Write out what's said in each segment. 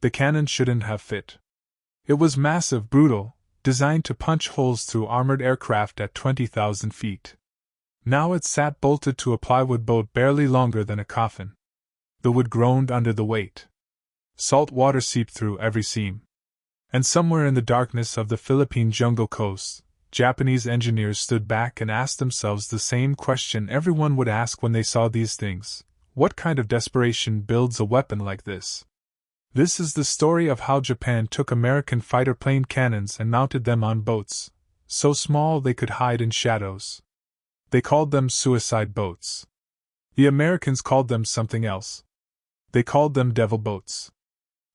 The cannon shouldn't have fit. It was massive, brutal, designed to punch holes through armored aircraft at 20,000 feet. Now it sat bolted to a plywood boat barely longer than a coffin. The wood groaned under the weight. Salt water seeped through every seam. And somewhere in the darkness of the Philippine jungle coast, Japanese engineers stood back and asked themselves the same question everyone would ask when they saw these things: what kind of desperation builds a weapon like this? This is the story of how Japan took American fighter plane cannons and mounted them on boats, so small they could hide in shadows. They called them suicide boats. The Americans called them something else. They called them devil boats.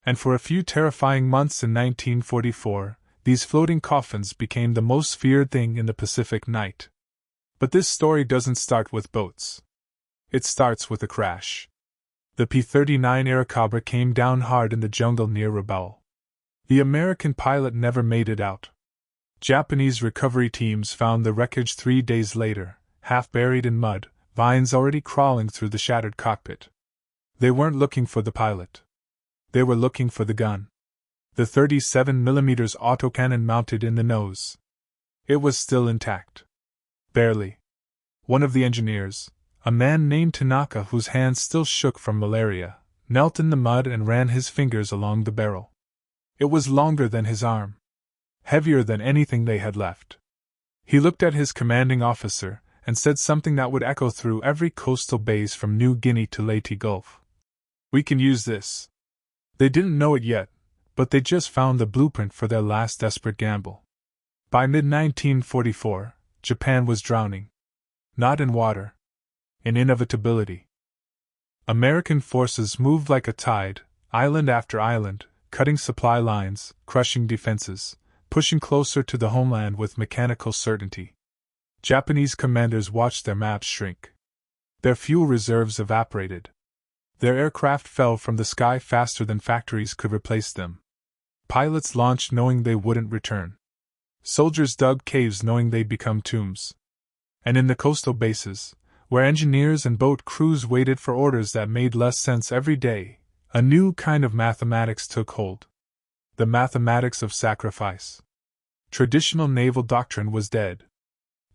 And for a few terrifying months in 1944, these floating coffins became the most feared thing in the Pacific night. But this story doesn't start with boats. It starts with a crash. The P-39 Airacobra came down hard in the jungle near Rabaul. The American pilot never made it out. Japanese recovery teams found the wreckage 3 days later, half buried in mud, vines already crawling through the shattered cockpit. They weren't looking for the pilot. They were looking for the gun. The 37mm autocannon mounted in the nose. It was still intact. Barely. One of the engineers, a man named Tanaka whose hands still shook from malaria, knelt in the mud and ran his fingers along the barrel. It was longer than his arm. Heavier than anything they had left. He looked at his commanding officer and said something that would echo through every coastal base from New Guinea to Leyte Gulf. "We can use this." They didn't know it yet, but they just found the blueprint for their last desperate gamble. By mid-1944, Japan was drowning. Not in water. In inevitability. American forces moved like a tide, island after island, cutting supply lines, crushing defenses, pushing closer to the homeland with mechanical certainty. Japanese commanders watched their maps shrink. Their fuel reserves evaporated. Their aircraft fell from the sky faster than factories could replace them. Pilots launched knowing they wouldn't return. Soldiers dug caves knowing they'd become tombs. And in the coastal bases, where engineers and boat crews waited for orders that made less sense every day, a new kind of mathematics took hold. The mathematics of sacrifice. Traditional naval doctrine was dead.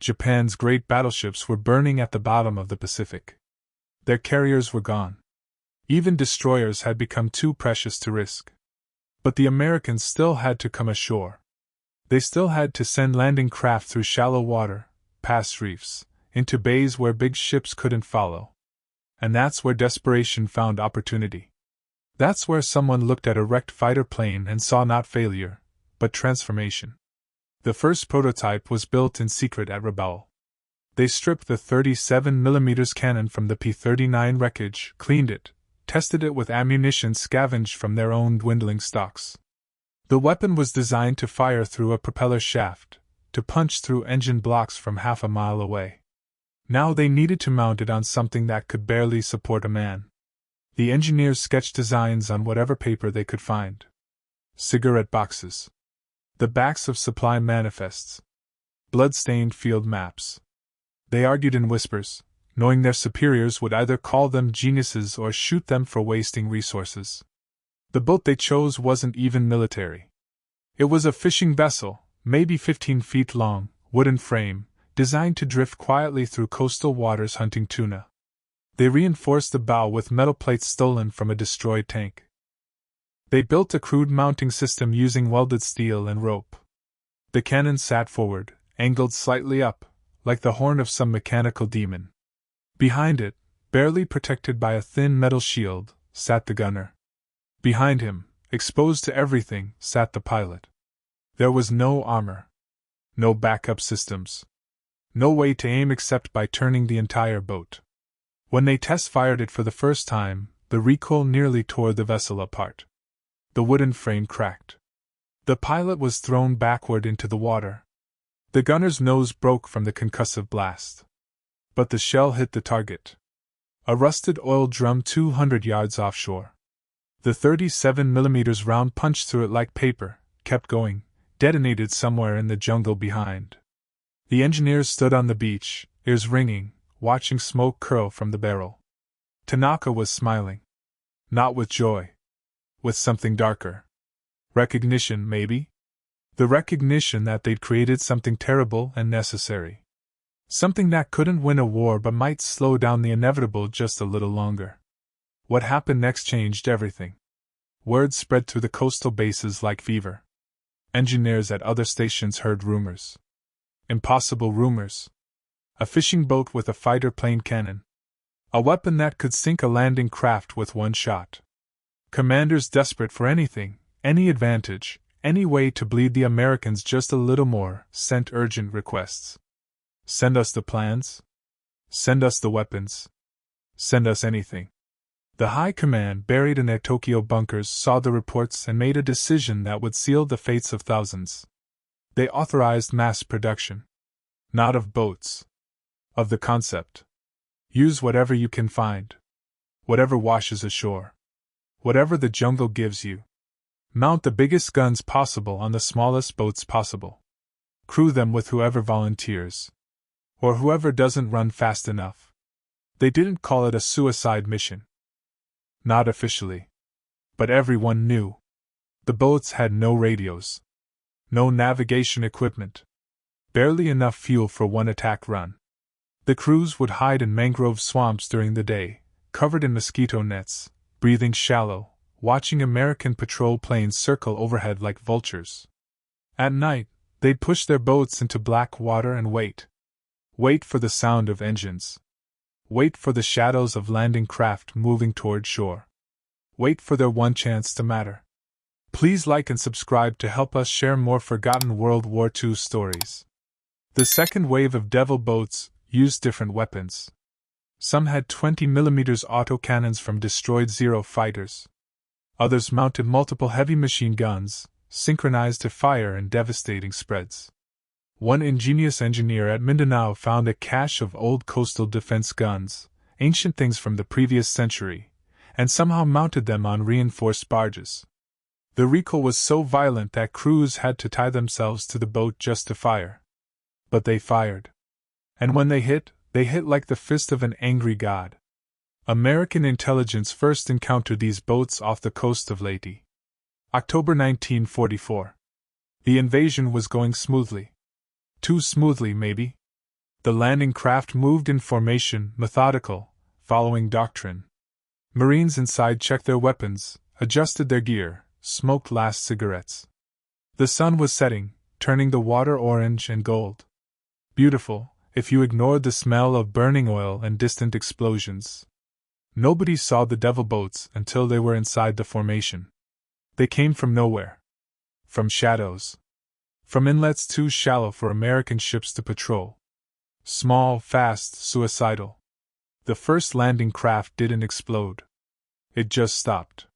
Japan's great battleships were burning at the bottom of the Pacific. Their carriers were gone. Even destroyers had become too precious to risk. But the Americans still had to come ashore. They still had to send landing craft through shallow water, past reefs, into bays where big ships couldn't follow. And that's where desperation found opportunity. That's where someone looked at a wrecked fighter plane and saw not failure, but transformation. The first prototype was built in secret at Rabaul. They stripped the 37mm cannon from the P-39 wreckage, cleaned it, tested it with ammunition scavenged from their own dwindling stocks. The weapon was designed to fire through a propeller shaft, to punch through engine blocks from half a mile away. Now they needed to mount it on something that could barely support a man. The engineers sketched designs on whatever paper they could find. Cigarette boxes. The backs of supply manifests. Blood-stained field maps. They argued in whispers, knowing their superiors would either call them geniuses or shoot them for wasting resources. The boat they chose wasn't even military. It was a fishing vessel, maybe 15 feet long, wooden frame, designed to drift quietly through coastal waters hunting tuna. They reinforced the bow with metal plates stolen from a destroyed tank. They built a crude mounting system using welded steel and rope. The cannon sat forward, angled slightly up, like the horn of some mechanical demon. Behind it, barely protected by a thin metal shield, sat the gunner. Behind him, exposed to everything, sat the pilot. There was no armor. No backup systems. No way to aim except by turning the entire boat. When they test-fired it for the first time, the recoil nearly tore the vessel apart. The wooden frame cracked. The pilot was thrown backward into the water. The gunner's nose broke from the concussive blast. But the shell hit the target. A rusted oil drum 200 yards offshore. The 37mm round punched through it like paper, kept going, detonated somewhere in the jungle behind. The engineers stood on the beach, ears ringing, watching smoke curl from the barrel. Tanaka was smiling. Not with joy. with something darker. Recognition, maybe? The recognition that they'd created something terrible and necessary. Something that couldn't win a war but might slow down the inevitable just a little longer. What happened next changed everything. Word spread through the coastal bases like fever. Engineers at other stations heard rumors. Impossible rumors. A fishing boat with a fighter plane cannon. A weapon that could sink a landing craft with one shot. Commanders desperate for anything, any advantage, any way to bleed the Americans just a little more, sent urgent requests. Send us the plans. Send us the weapons. Send us anything. The High Command, buried in their Tokyo bunkers, saw the reports and made a decision that would seal the fates of thousands. They authorized mass production. Not of boats. Of the concept. Use whatever you can find. Whatever washes ashore. Whatever the jungle gives you. Mount the biggest guns possible on the smallest boats possible. Crew them with whoever volunteers. Or whoever doesn't run fast enough. They didn't call it a suicide mission. Not officially. But everyone knew. The boats had no radios. No navigation equipment. Barely enough fuel for one attack run. The crews would hide in mangrove swamps during the day, covered in mosquito nets, breathing shallow, watching American patrol planes circle overhead like vultures. At night, they'd push their boats into black water and wait. Wait for the sound of engines. Wait for the shadows of landing craft moving toward shore. Wait for their one chance to matter. Please like and subscribe to help us share more forgotten World War II stories. The second wave of Devil boats used different weapons. Some had 20mm autocannons from destroyed Zero fighters. Others mounted multiple heavy machine guns, synchronized to fire in devastating spreads. One ingenious engineer at Mindanao found a cache of old coastal defense guns, ancient things from the previous century, and somehow mounted them on reinforced barges. The recoil was so violent that crews had to tie themselves to the boat just to fire. But they fired. And when they hit like the fist of an angry god. American intelligence first encountered these boats off the coast of Leyte. October 1944. The invasion was going smoothly. Too smoothly, maybe. The landing craft moved in formation, methodical, following doctrine. Marines inside checked their weapons, adjusted their gear, smoked last cigarettes. The sun was setting, turning the water orange and gold. Beautiful, if you ignored the smell of burning oil and distant explosions. Nobody saw the Devil boats until they were inside the formation. They came from nowhere. From shadows. From inlets too shallow for American ships to patrol. Small, fast, suicidal. The first landing craft didn't explode. It just stopped.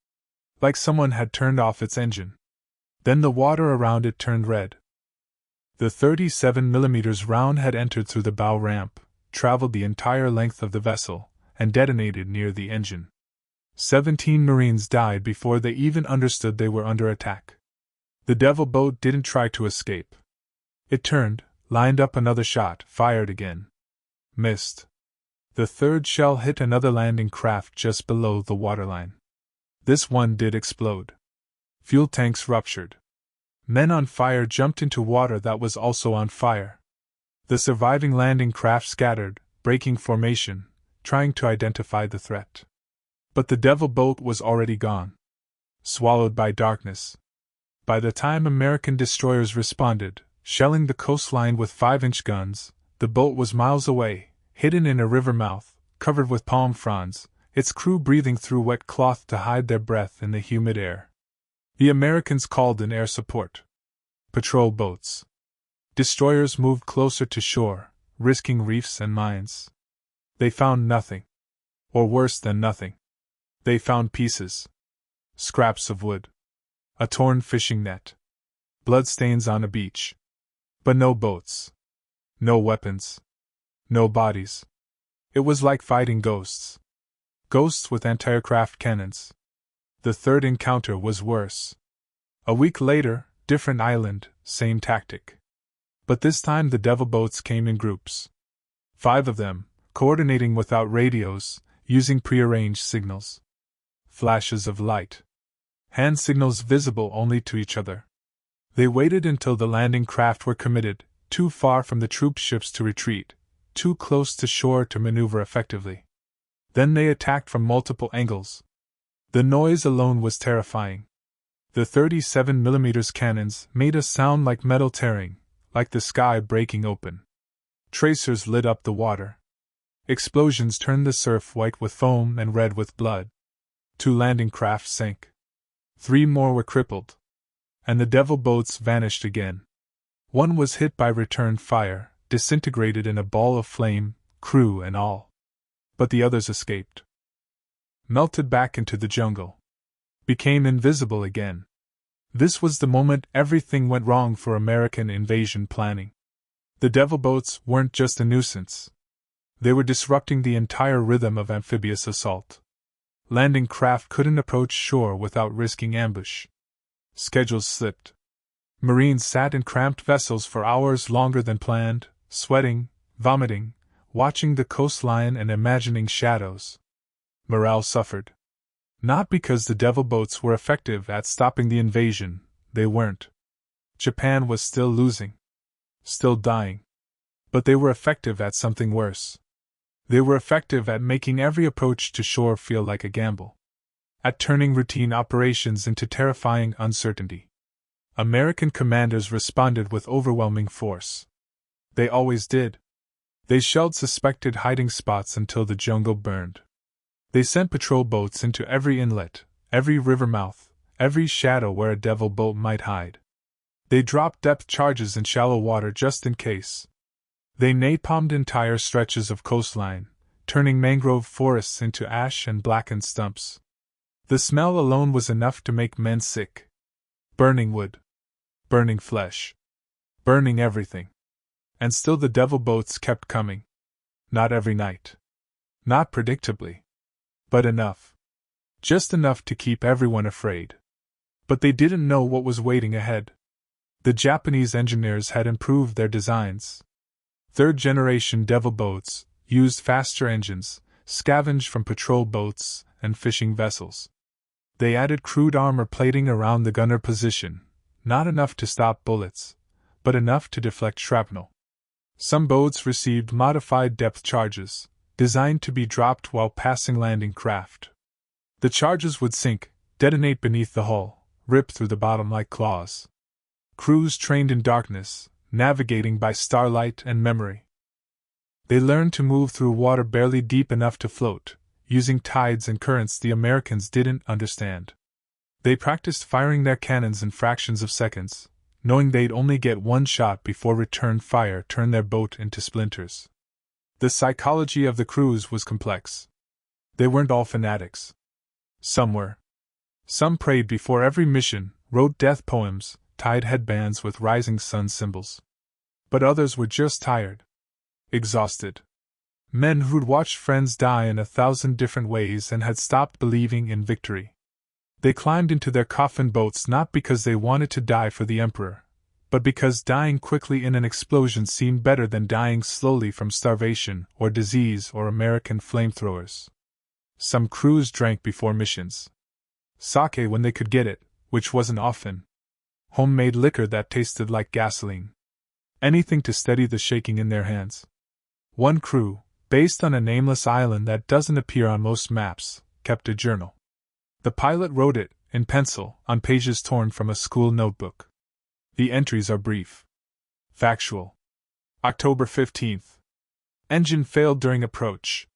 Like someone had turned off its engine. Then the water around it turned red. The 37mm round had entered through the bow ramp, traveled the entire length of the vessel, and detonated near the engine. 17 Marines died before they even understood they were under attack. The Devil boat didn't try to escape. It turned, lined up another shot, fired again. Missed. The third shell hit another landing craft just below the waterline. This one did explode. Fuel tanks ruptured. Men on fire jumped into water that was also on fire. The surviving landing craft scattered, breaking formation, trying to identify the threat. But the Devil boat was already gone. Swallowed by darkness. By the time American destroyers responded, shelling the coastline with 5-inch guns, the boat was miles away, hidden in a river mouth, covered with palm fronds, its crew breathing through wet cloth to hide their breath in the humid air. The Americans called in air support. Patrol boats. Destroyers moved closer to shore, risking reefs and mines. They found nothing. Or worse than nothing. They found pieces. Scraps of wood. A torn fishing net. Bloodstains on a beach. But no boats. No weapons. No bodies. It was like fighting ghosts. Ghosts with anti-aircraft cannons. The third encounter was worse. A week later, different island, same tactic. But this time the Devil boats came in groups. 5 of them, coordinating without radios, using prearranged signals. Flashes of light. hand signals visible only to each other. They waited until the landing craft were committed, too far from the troop ships to retreat, too close to shore to maneuver effectively. Then they attacked from multiple angles. The noise alone was terrifying. The 37mm cannons made a sound like metal tearing, like the sky breaking open. Tracers lit up the water. Explosions turned the surf white with foam and red with blood. 2 landing craft sank. 3 more were crippled. And the devil boats vanished again. 1 was hit by return fire, disintegrated in a ball of flame, crew and all. But the others escaped. Melted back into the jungle. Became invisible again. This was the moment everything went wrong for American invasion planning. The devil boats weren't just a nuisance. They were disrupting the entire rhythm of amphibious assault. Landing craft couldn't approach shore without risking ambush. Schedules slipped. Marines sat in cramped vessels for hours longer than planned, sweating, vomiting, watching the coastline and imagining shadows. Morale suffered. Not because the devil boats were effective at stopping the invasion, they weren't. Japan was still losing. Still dying. But they were effective at something worse. They were effective at making every approach to shore feel like a gamble. At turning routine operations into terrifying uncertainty. American commanders responded with overwhelming force. They always did. They shelled suspected hiding spots until the jungle burned. They sent patrol boats into every inlet, every river mouth, every shadow where a devil boat might hide. They dropped depth charges in shallow water just in case. They napalmed entire stretches of coastline, turning mangrove forests into ash and blackened stumps. The smell alone was enough to make men sick. Burning wood. Burning flesh. Burning everything. And still the devil boats kept coming. Not every night. Not predictably. But enough. Just enough to keep everyone afraid. But they didn't know what was waiting ahead. The Japanese engineers had improved their designs. 3rd-generation devil boats used faster engines, scavenged from patrol boats and fishing vessels. They added crude armor plating around the gunner position, not enough to stop bullets, but enough to deflect shrapnel. Some boats received modified depth charges, designed to be dropped while passing landing craft. The charges would sink, detonate beneath the hull, rip through the bottom like claws. Crews trained in darkness, navigating by starlight and memory. They learned to move through water barely deep enough to float, using tides and currents the Americans didn't understand. They practiced firing their cannons in fractions of seconds, knowing they'd only get 1 shot before return fire turned their boat into splinters. The psychology of the crews was complex. They weren't all fanatics. Some were. Some prayed before every mission, wrote death poems, tied headbands with rising sun symbols. But others were just tired. Exhausted. Men who'd watched friends die in 1,000 different ways and had stopped believing in victory. They climbed into their coffin boats not because they wanted to die for the Emperor, but because dying quickly in an explosion seemed better than dying slowly from starvation or disease or American flamethrowers. Some crews drank before missions. Sake when they could get it, which wasn't often. Homemade liquor that tasted like gasoline. Anything to steady the shaking in their hands. One crew, based on a nameless island that doesn't appear on most maps, kept a journal. The pilot wrote it, in pencil, on pages torn from a school notebook. The entries are brief. Factual. October 15th. Engine failed during approach.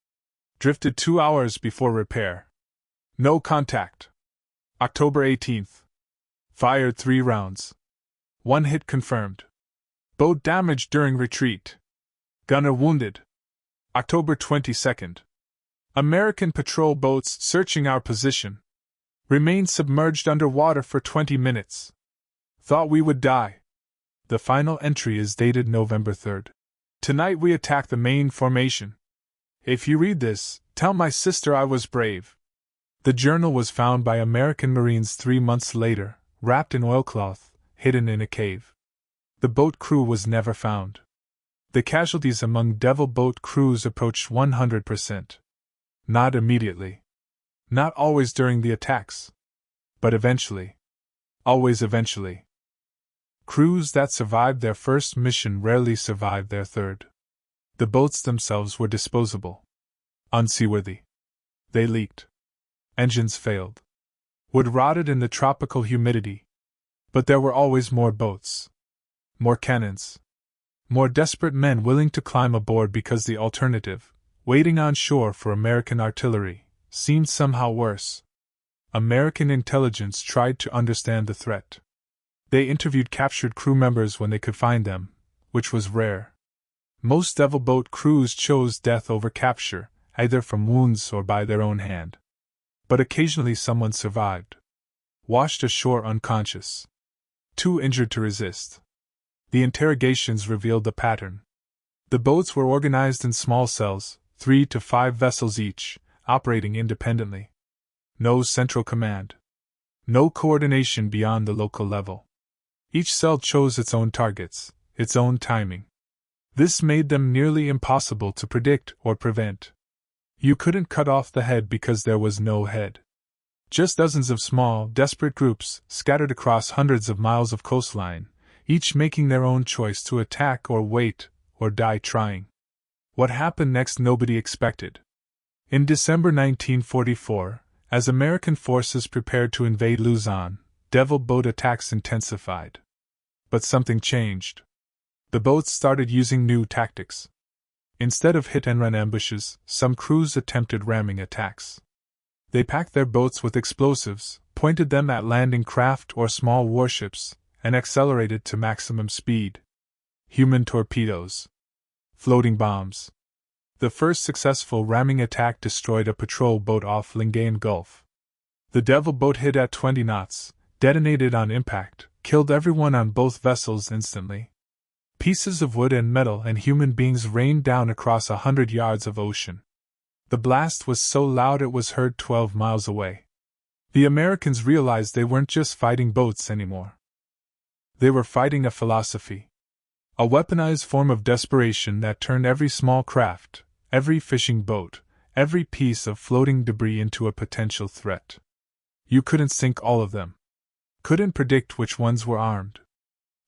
Drifted 2 hours before repair. No contact. October 18th. Fired 3 rounds. 1 hit confirmed. Boat damaged during retreat. Gunner wounded. October 22nd. American patrol boats searching our position. Remained submerged underwater for 20 minutes. Thought we would die. The final entry is dated November 3rd. Tonight we attack the main formation. If you read this, tell my sister I was brave. The journal was found by American Marines 3 months later, wrapped in oilcloth, hidden in a cave. The boat crew was never found. The casualties among devil boat crews approached 100%. Not immediately. Not always during the attacks. But eventually. Always eventually. Crews that survived their first mission rarely survived their third. The boats themselves were disposable. Unseaworthy. They leaked. Engines failed. Wood rotted in the tropical humidity. But there were always more boats. More cannons. More desperate men willing to climb aboard because the alternative, waiting on shore for American artillery, seemed somehow worse. American intelligence tried to understand the threat. They interviewed captured crew members when they could find them, which was rare. Most Devil Boat crews chose death over capture, either from wounds or by their own hand. But occasionally someone survived. Washed ashore unconscious. Too injured to resist. The interrogations revealed the pattern. The boats were organized in small cells, 3 to 5 vessels each, operating independently. No central command. No coordination beyond the local level. Each cell chose its own targets, its own timing. This made them nearly impossible to predict or prevent. You couldn't cut off the head because there was no head. Just dozens of small, desperate groups, scattered across hundreds of miles of coastline, each making their own choice to attack or wait, or die trying. What happened next nobody expected. In December 1944, as American forces prepared to invade Luzon, Devil Boat attacks intensified. But something changed. The boats started using new tactics. Instead of hit-and-run ambushes, some crews attempted ramming attacks. They packed their boats with explosives, pointed them at landing craft or small warships, and accelerated to maximum speed. Human torpedoes. Floating bombs. The first successful ramming attack destroyed a patrol boat off Lingayen Gulf. The Devil Boat hit at 20 knots, detonated on impact, killed everyone on both vessels instantly. Pieces of wood and metal and human beings rained down across 100 yards of ocean. The blast was so loud it was heard 12 miles away. The Americans realized they weren't just fighting boats anymore. They were fighting a philosophy. A weaponized form of desperation that turned every small craft, every fishing boat, every piece of floating debris into a potential threat. You couldn't sink all of them. Couldn't predict which ones were armed.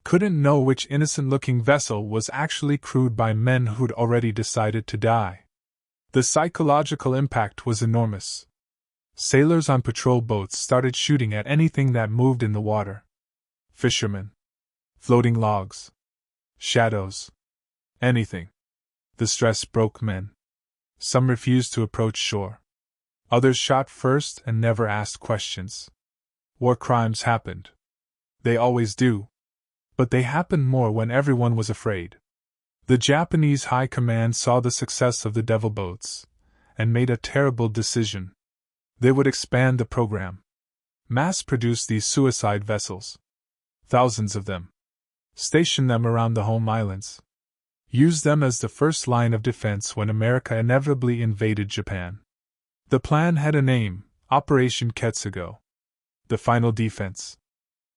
Couldn't know which innocent-looking vessel was actually crewed by men who'd already decided to die. The psychological impact was enormous. Sailors on patrol boats started shooting at anything that moved in the water. Fishermen. Floating logs. Shadows. Anything. The stress broke men. Some refused to approach shore. Others shot first and never asked questions. War crimes happened. They always do. But they happened more when everyone was afraid. The Japanese High Command saw the success of the Devil Boats, and made a terrible decision. They would expand the program. Mass-produce these suicide vessels. Thousands of them. Station them around the home islands. Use them as the first line of defense when America inevitably invaded Japan. The plan had a name, Operation Ketsugo. The final defense.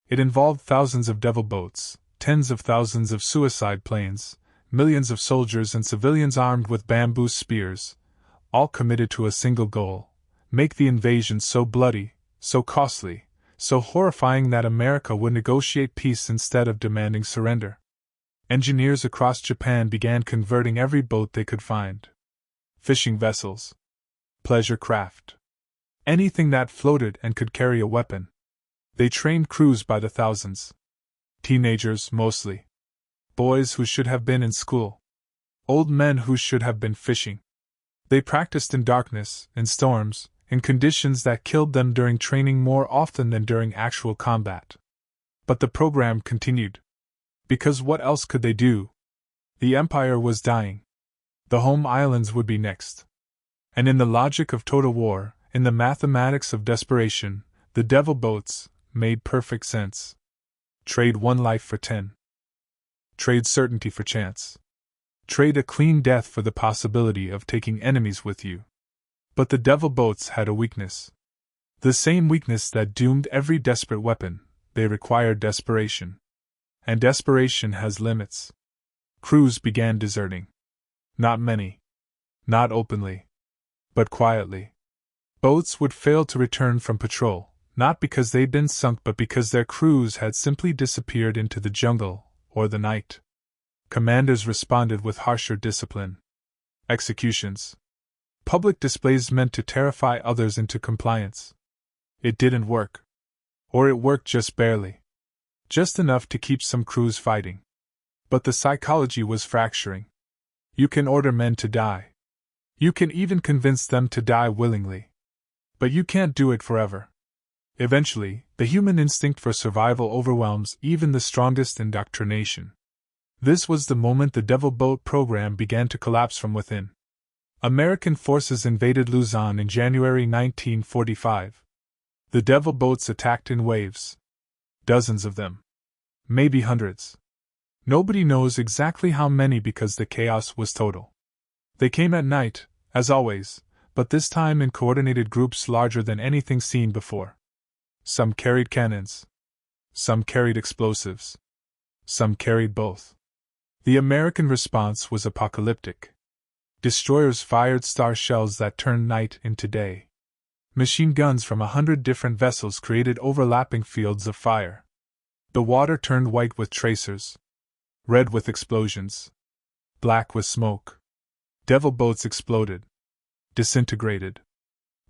It involved thousands of Devil Boats, tens of thousands of suicide planes, millions of soldiers and civilians armed with bamboo spears, all committed to a single goal: make the invasion so bloody, so costly, so horrifying that America would negotiate peace instead of demanding surrender. Engineers across Japan began converting every boat they could find. Fishing vessels. Pleasure craft. Anything that floated and could carry a weapon. They trained crews by the thousands. Teenagers, mostly. Boys who should have been in school. Old men who should have been fishing. They practiced in darkness, in storms, in conditions that killed them during training more often than during actual combat. But the program continued. Because what else could they do? The empire was dying. The home islands would be next. And in the logic of total war, in the mathematics of desperation, the Devil Boats made perfect sense. Trade one life for 10. Trade certainty for chance. Trade a clean death for the possibility of taking enemies with you. But the Devil Boats had a weakness. The same weakness that doomed every desperate weapon. They required desperation. And desperation has limits. Crews began deserting. Not many. Not openly. But quietly. Boats would fail to return from patrol, not because they'd been sunk but because their crews had simply disappeared into the jungle or the night. Commanders responded with harsher discipline. Executions. Public displays meant to terrify others into compliance. It didn't work. Or it worked just barely. Just enough to keep some crews fighting. But the psychology was fracturing. You can order men to die. You can even convince them to die willingly. But you can't do it forever. Eventually, the human instinct for survival overwhelms even the strongest indoctrination. This was the moment the Devil Boat program began to collapse from within. American forces invaded Luzon in January 1945. The Devil Boats attacked in waves. Dozens of them. Maybe hundreds. Nobody knows exactly how many because the chaos was total. They came at night, as always, but this time in coordinated groups larger than anything seen before. Some carried cannons. Some carried explosives. Some carried both. The American response was apocalyptic. Destroyers fired star shells that turned night into day. Machine guns from 100 different vessels created overlapping fields of fire. The water turned white with tracers, red with explosions, black with smoke. Devil boats exploded, disintegrated,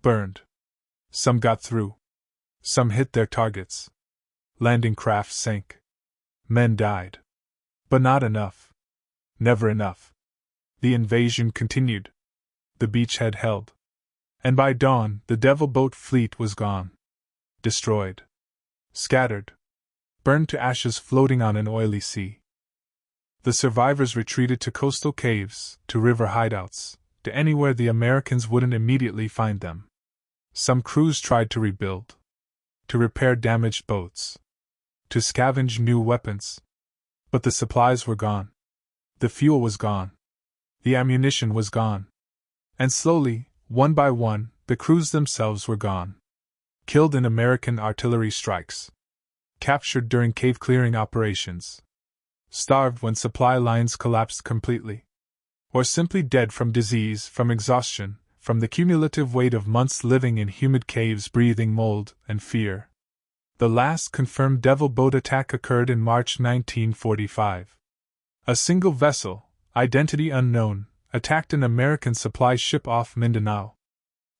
burned. Some got through. Some hit their targets. Landing craft sank. Men died. But not enough. Never enough. The invasion continued. The beachhead held. And by dawn, the Devil Boat fleet was gone. Destroyed. Scattered. Burned to ashes floating on an oily sea. The survivors retreated to coastal caves, to river hideouts, to anywhere the Americans wouldn't immediately find them. Some crews tried to rebuild. To repair damaged boats. To scavenge new weapons. But the supplies were gone. The fuel was gone. The ammunition was gone. And slowly, one by one, the crews themselves were gone. Killed in American artillery strikes. Captured during cave-clearing operations. Starved when supply lines collapsed completely. Or simply dead from disease, from exhaustion, from the cumulative weight of months living in humid caves breathing mold and fear. The last confirmed Devil Boat attack occurred in March 1945. A single vessel, identity unknown, attacked an American supply ship off Mindanao.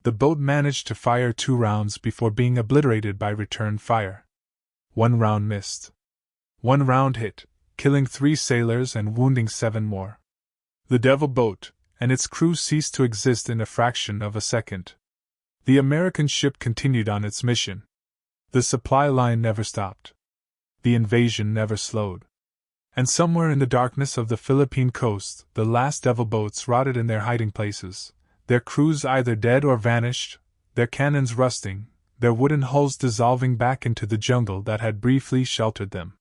The boat managed to fire 2 rounds before being obliterated by return fire. 1 round missed. 1 round hit, killing 3 sailors and wounding 7 more. The Devil Boat and its crew ceased to exist in a fraction of a second. The American ship continued on its mission. The supply line never stopped. The invasion never slowed. And somewhere in the darkness of the Philippine coast, the last Devil Boats rotted in their hiding places, their crews either dead or vanished, their cannons rusting, their wooden hulls dissolving back into the jungle that had briefly sheltered them.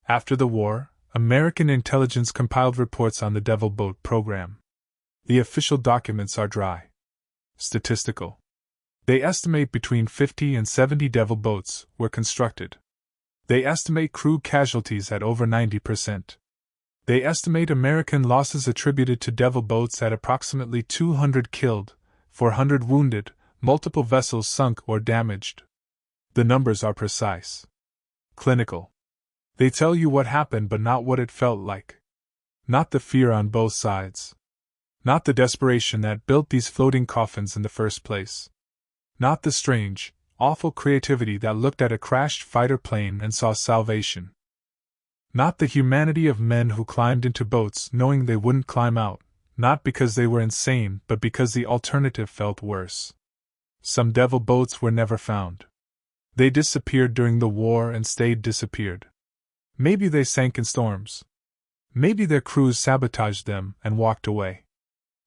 After the war, American intelligence compiled reports on the Devil Boat program. The official documents are dry. Statistical. They estimate between 50 and 70 Devil Boats were constructed. They estimate crew casualties at over 90%. They estimate American losses attributed to Devil Boats at approximately 200 killed, 400 wounded, multiple vessels sunk or damaged. The numbers are precise. Clinical. They tell you what happened but not what it felt like. Not the fear on both sides. Not the desperation that built these floating coffins in the first place. Not the strange, awful creativity that looked at a crashed fighter plane and saw salvation. Not the humanity of men who climbed into boats knowing they wouldn't climb out, not because they were insane but because the alternative felt worse. Some Devil Boats were never found. They disappeared during the war and stayed disappeared. Maybe they sank in storms. Maybe their crews sabotaged them and walked away.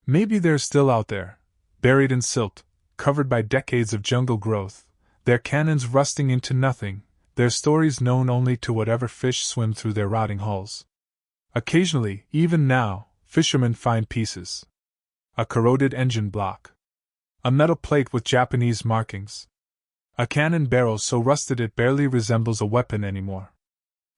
Maybe they're still out there, buried in silt, covered by decades of jungle growth, their cannons rusting into nothing, their stories known only to whatever fish swim through their rotting hulls. Occasionally, even now, fishermen find pieces. A corroded engine block. A metal plate with Japanese markings. A cannon barrel so rusted it barely resembles a weapon anymore.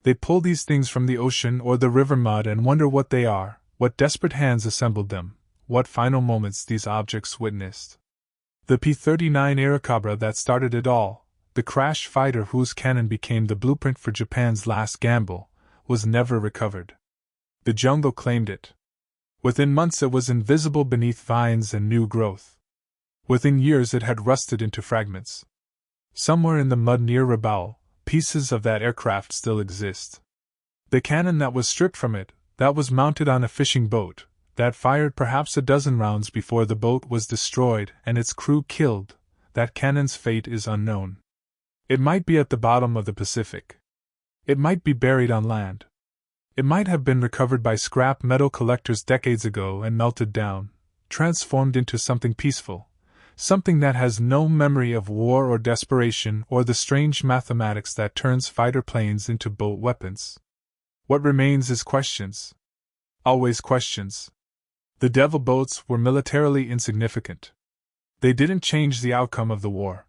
They pull these things from the ocean or the river mud and wonder what they are, what desperate hands assembled them, what final moments these objects witnessed. The P-39 Airacobra that started it all, the crashed fighter whose cannon became the blueprint for Japan's last gamble, was never recovered. The jungle claimed it. Within months it was invisible beneath vines and new growth. Within years it had rusted into fragments. Somewhere in the mud near Rabaul, pieces of that aircraft still exist. The cannon that was stripped from it, that was mounted on a fishing boat, that fired perhaps a dozen rounds before the boat was destroyed and its crew killed, that cannon's fate is unknown. It might be at the bottom of the Pacific. It might be buried on land. It might have been recovered by scrap metal collectors decades ago and melted down, transformed into something peaceful, something that has no memory of war or desperation or the strange mathematics that turns fighter planes into boat weapons. What remains is questions. Always questions. The devil boats were militarily insignificant. They didn't change the outcome of the war.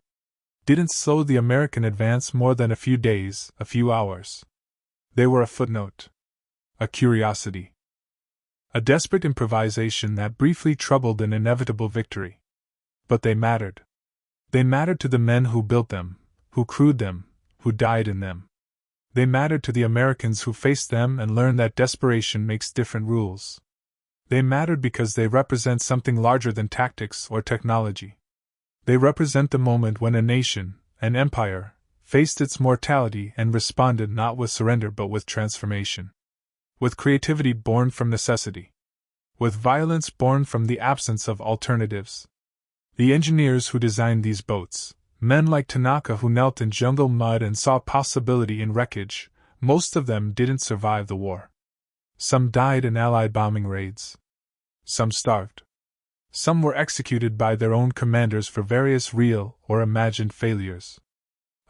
Didn't slow the American advance more than a few days, a few hours. They were a footnote. A curiosity. A desperate improvisation that briefly troubled an inevitable victory. But they mattered. They mattered to the men who built them, who crewed them, who died in them. They mattered to the Americans who faced them and learned that desperation makes different rules. They mattered because they represent something larger than tactics or technology. They represent the moment when a nation, an empire, faced its mortality and responded not with surrender but with transformation. With creativity born from necessity. With violence born from the absence of alternatives. The engineers who designed these boats, men like Tanaka who knelt in jungle mud and saw possibility in wreckage, most of them didn't survive the war. Some died in Allied bombing raids. Some starved. Some were executed by their own commanders for various real or imagined failures.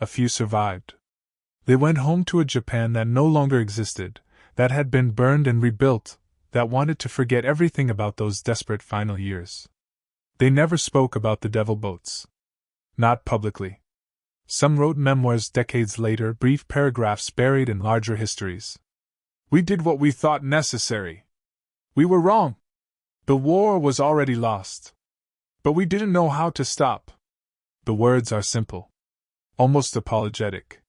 A few survived. They went home to a Japan that no longer existed, that had been burned and rebuilt, that wanted to forget everything about those desperate final years. They never spoke about the devil boats. Not publicly. Some wrote memoirs decades later, brief paragraphs buried in larger histories. We did what we thought necessary. We were wrong. The war was already lost. But we didn't know how to stop. The words are simple. Almost apologetic.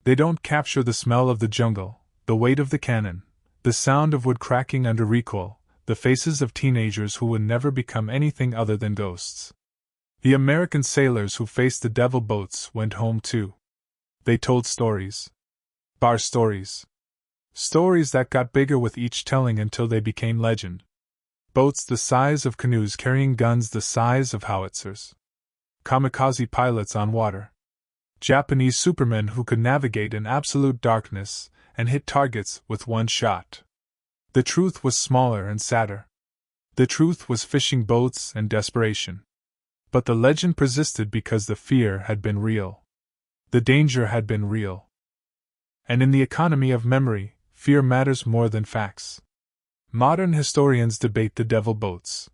They don't capture the smell of the jungle, the weight of the cannon, the sound of wood cracking under recoil, the faces of teenagers who would never become anything other than ghosts. The American sailors who faced the devil boats went home too. They told stories. Bar stories. Stories that got bigger with each telling until they became legend. Boats the size of canoes carrying guns the size of howitzers. Kamikaze pilots on water. Japanese supermen who could navigate in absolute darkness and hit targets with one shot. The truth was smaller and sadder. The truth was fishing boats and desperation. But the legend persisted because the fear had been real. The danger had been real. And in the economy of memory, fear matters more than facts. Modern historians debate the devil boats.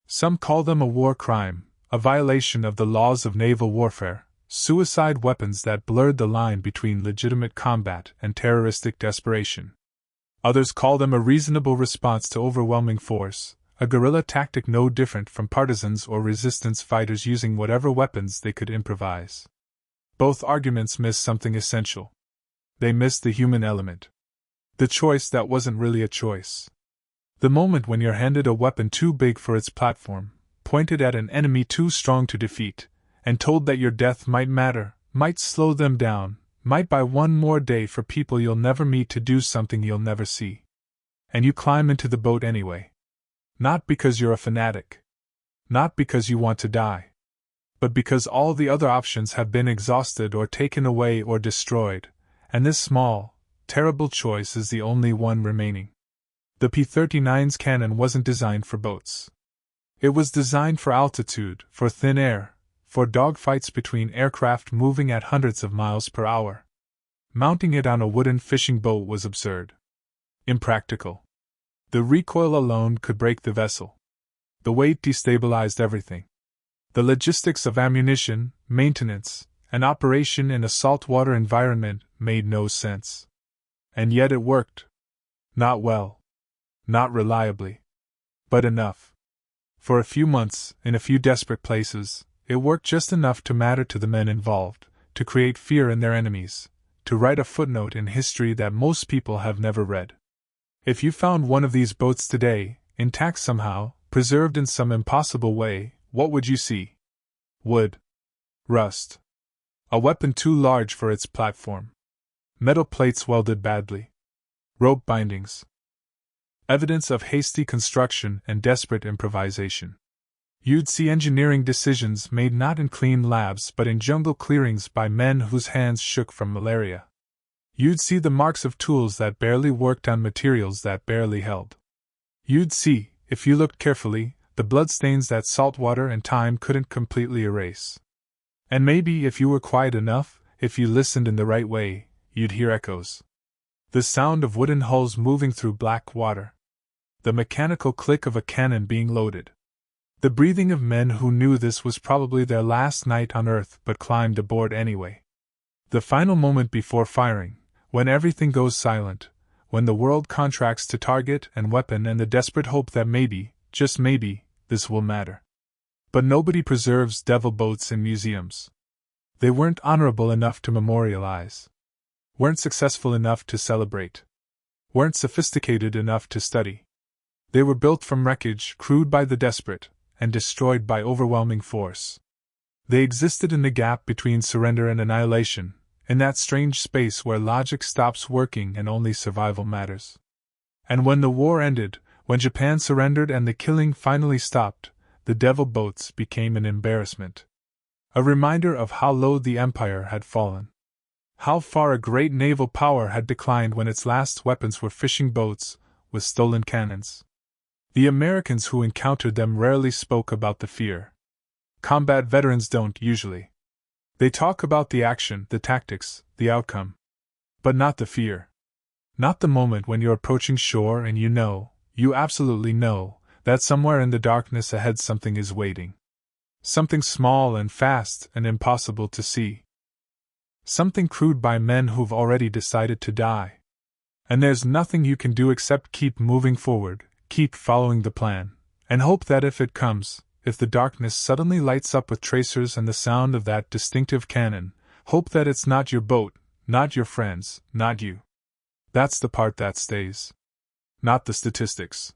Some call them a war crime, a violation of the laws of naval warfare, suicide weapons that blurred the line between legitimate combat and terroristic desperation. Others call them a reasonable response to overwhelming force, a guerrilla tactic no different from partisans or resistance fighters using whatever weapons they could improvise. Both arguments miss something essential. They miss the human element. The choice that wasn't really a choice. The moment when you're handed a weapon too big for its platform, pointed at an enemy too strong to defeat, and told that your death might matter, might slow them down, might buy one more day for people you'll never meet to do something you'll never see. And you climb into the boat anyway. Not because you're a fanatic. Not because you want to die. But because all the other options have been exhausted or taken away or destroyed, and this small, terrible choice is the only one remaining. The P-39's cannon wasn't designed for boats. It was designed for altitude, for thin air, for dogfights between aircraft moving at hundreds of miles per hour. Mounting it on a wooden fishing boat was absurd. Impractical. The recoil alone could break the vessel. The weight destabilized everything. The logistics of ammunition, maintenance, and operation in a saltwater environment made no sense. And yet it worked. Not well. Not reliably. But enough. For a few months, in a few desperate places, it worked just enough to matter to the men involved, to create fear in their enemies, to write a footnote in history that most people have never read. If you found one of these boats today, intact somehow, preserved in some impossible way, what would you see? Wood. Rust. A weapon too large for its platform. Metal plates welded badly. Rope bindings. Evidence of hasty construction and desperate improvisation. You'd see engineering decisions made not in clean labs but in jungle clearings by men whose hands shook from malaria. You'd see the marks of tools that barely worked on materials that barely held. You'd see, if you looked carefully, the bloodstains that salt water and time couldn't completely erase. And maybe if you were quiet enough, if you listened in the right way, you'd hear echoes. The sound of wooden hulls moving through black water. The mechanical click of a cannon being loaded. The breathing of men who knew this was probably their last night on Earth but climbed aboard anyway. The final moment before firing, when everything goes silent, when the world contracts to target and weapon and the desperate hope that maybe, just maybe, this will matter. But nobody preserves devil boats in museums. They weren't honorable enough to memorialize. Weren't successful enough to celebrate. Weren't sophisticated enough to study. They were built from wreckage, crewed by the desperate, and destroyed by overwhelming force. They existed in the gap between surrender and annihilation, in that strange space where logic stops working and only survival matters. And when the war ended, when Japan surrendered and the killing finally stopped, the devil boats became an embarrassment. A reminder of how low the empire had fallen. How far a great naval power had declined when its last weapons were fishing boats with stolen cannons. The Americans who encountered them rarely spoke about the fear. Combat veterans don't usually. They talk about the action, the tactics, the outcome. But not the fear. Not the moment when you're approaching shore and you absolutely know, that somewhere in the darkness ahead something is waiting. Something small and fast and impossible to see. Something crewed by men who've already decided to die. And there's nothing you can do except keep moving forward. Keep following the plan, and hope that if it comes, if the darkness suddenly lights up with tracers and the sound of that distinctive cannon, hope that it's not your boat, not your friends, not you. That's the part that stays. Not the statistics.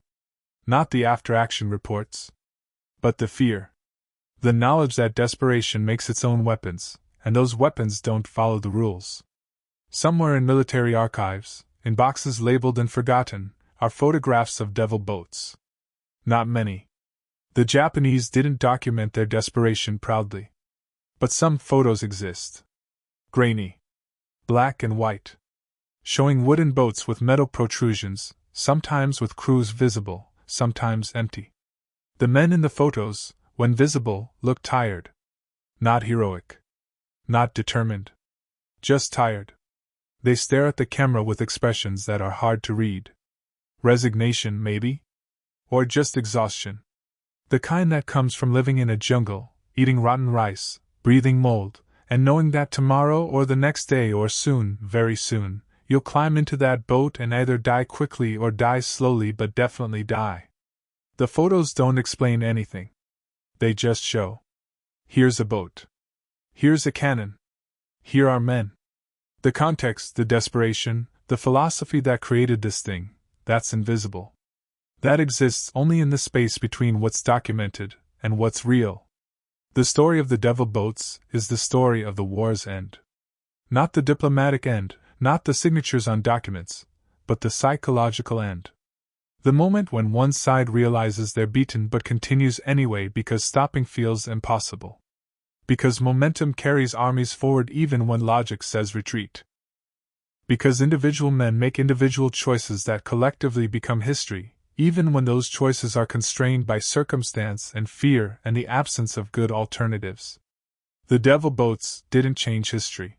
Not the after-action reports. But the fear. The knowledge that desperation makes its own weapons, and those weapons don't follow the rules. Somewhere in military archives, in boxes labeled and forgotten, are photographs of devil boats. Not many. The Japanese didn't document their desperation proudly. But some photos exist. Grainy. Black and white. Showing wooden boats with metal protrusions, sometimes with crews visible, sometimes empty. The men in the photos, when visible, look tired. Not heroic. Not determined. Just tired. They stare at the camera with expressions that are hard to read. Resignation, maybe? Or just exhaustion. The kind that comes from living in a jungle, eating rotten rice, breathing mold, and knowing that tomorrow or the next day or soon, very soon, you'll climb into that boat and either die quickly or die slowly but definitely die. The photos don't explain anything. They just show. Here's a boat. Here's a cannon. Here are men. The context, the desperation, the philosophy that created this thing, that's invisible. That exists only in the space between what's documented and what's real. The story of the devil boats is the story of the war's end. Not the diplomatic end, not the signatures on documents, but the psychological end. The moment when one side realizes they're beaten but continues anyway because stopping feels impossible. Because momentum carries armies forward even when logic says retreat. Because individual men make individual choices that collectively become history, even when those choices are constrained by circumstance and fear and the absence of good alternatives. The devil boats didn't change history.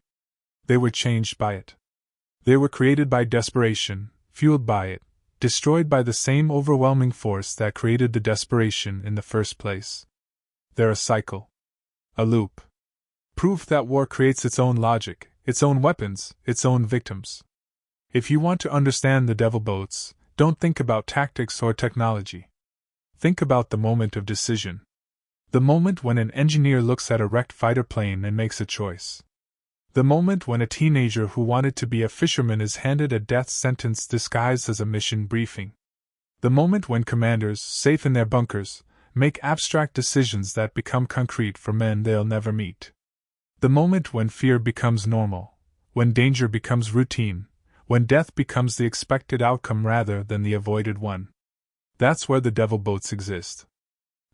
They were changed by it. They were created by desperation, fueled by it, destroyed by the same overwhelming force that created the desperation in the first place. They're a cycle. A loop. Proof that war creates its own logic, its own weapons, its own victims. If you want to understand the devil boats, don't think about tactics or technology. Think about the moment of decision. The moment when an engineer looks at a wrecked fighter plane and makes a choice. The moment when a teenager who wanted to be a fisherman is handed a death sentence disguised as a mission briefing. The moment when commanders, safe in their bunkers, make abstract decisions that become concrete for men they'll never meet. The moment when fear becomes normal, when danger becomes routine, when death becomes the expected outcome rather than the avoided one. That's where the devil boats exist.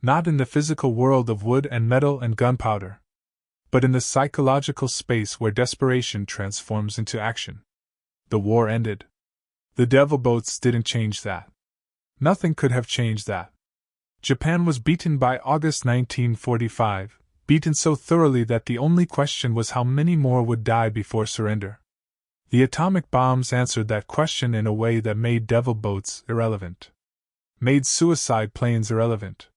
Not in the physical world of wood and metal and gunpowder, but in the psychological space where desperation transforms into action. The war ended. The devil boats didn't change that. Nothing could have changed that. Japan was beaten by August 1945, beaten so thoroughly that the only question was how many more would die before surrender. The atomic bombs answered that question in a way that made devil boats irrelevant. Made suicide planes irrelevant.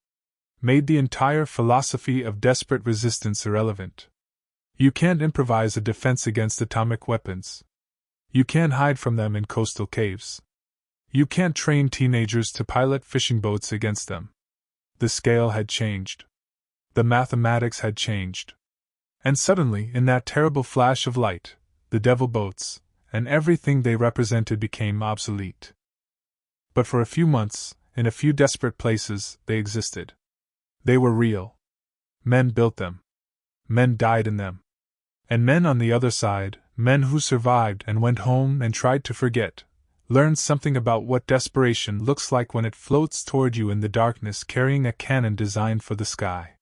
Made the entire philosophy of desperate resistance irrelevant. You can't improvise a defense against atomic weapons. You can't hide from them in coastal caves. You can't train teenagers to pilot fishing boats against them. The scale had changed. The mathematics had changed. And suddenly, in that terrible flash of light, the devil boats, and everything they represented became obsolete. But for a few months, in a few desperate places, they existed. They were real. Men built them. Men died in them. And men on the other side, men who survived and went home and tried to forget, learned something about what desperation looks like when it floats toward you in the darkness carrying a cannon designed for the sky.